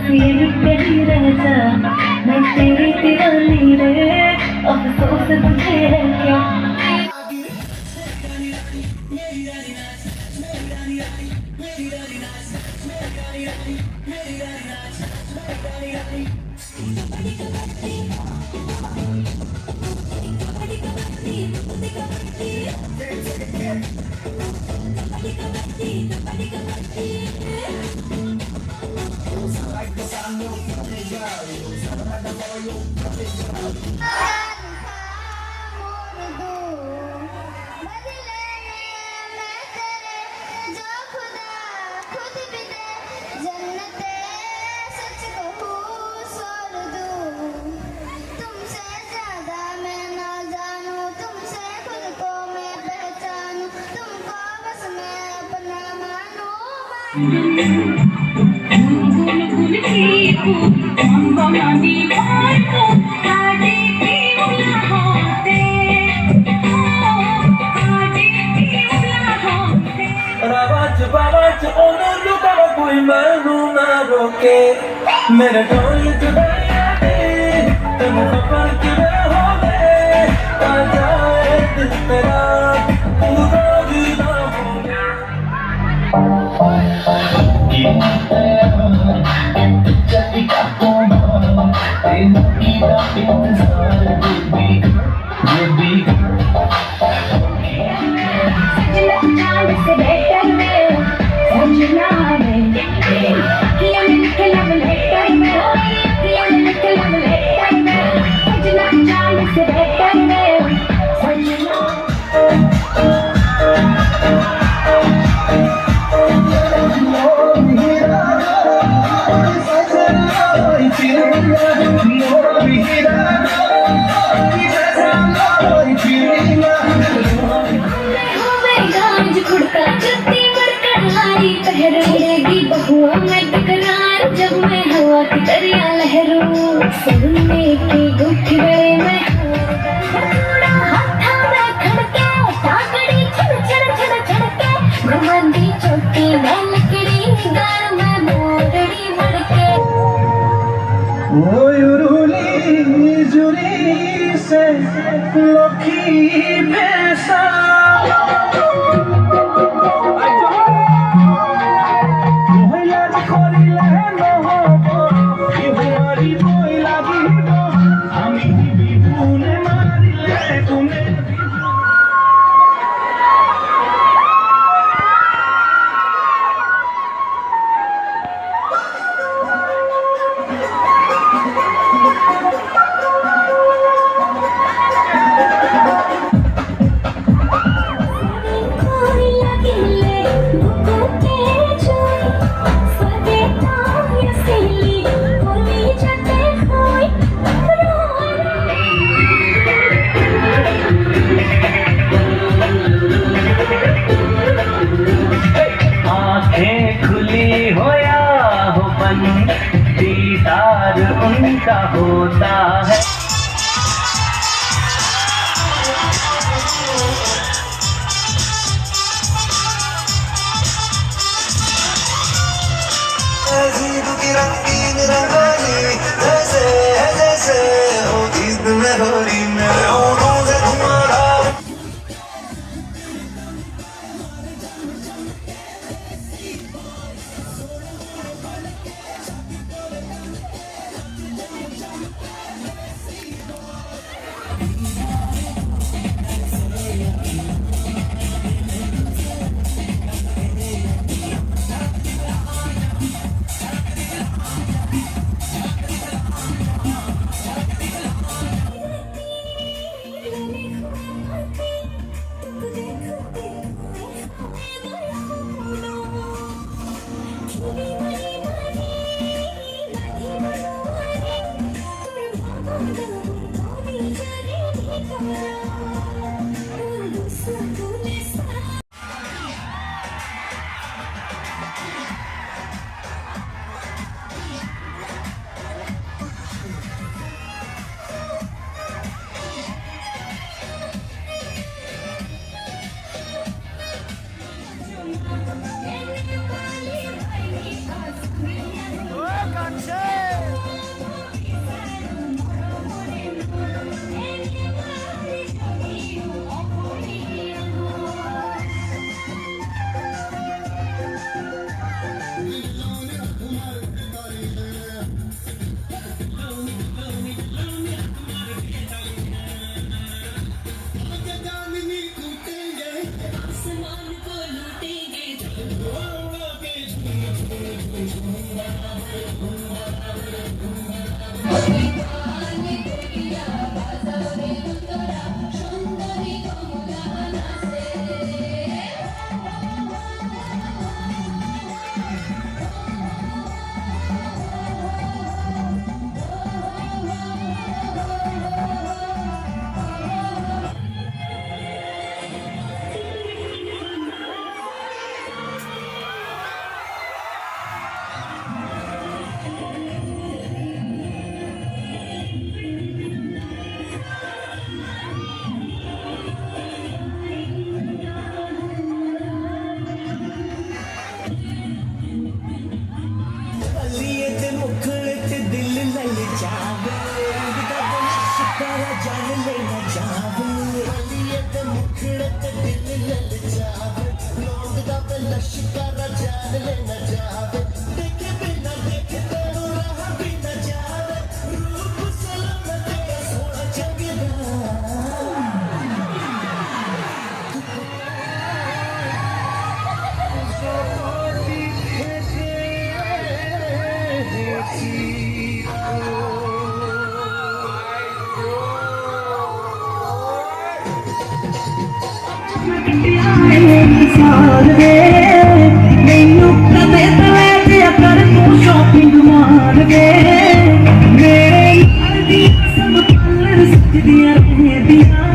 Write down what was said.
फिर तेरी रजा, मैं तेरी दीवानी रे, अफसोस तुझे है क्या। मेरे ढोल तुम खबर क्यों हो गए, आ जाए दिल मेरा पूरा विदा हो गया। जब मैं हवा की दरिया लहरूं, सुनने की गुठी गए मैं थोड़ा हाथा में खड़के, टाकड़ी छड़ छड़ छड़ छड़के, घुमंदी चोटी में लकड़ी, गार में मोरड़ी मड़के। ओ युरुली जुरी से लोकी पैसा दीदार उनका होता है। की रंगीन रंगानी जैसे है, जैसे हो ईद में होली मेरे होठों से तुम्हारा। Gotcha! साल दे मैनू कदे तो ले दिया कर तू शॉपिंग मार दे मेरे नाल दी सब पार्लर सजदियां रहदियां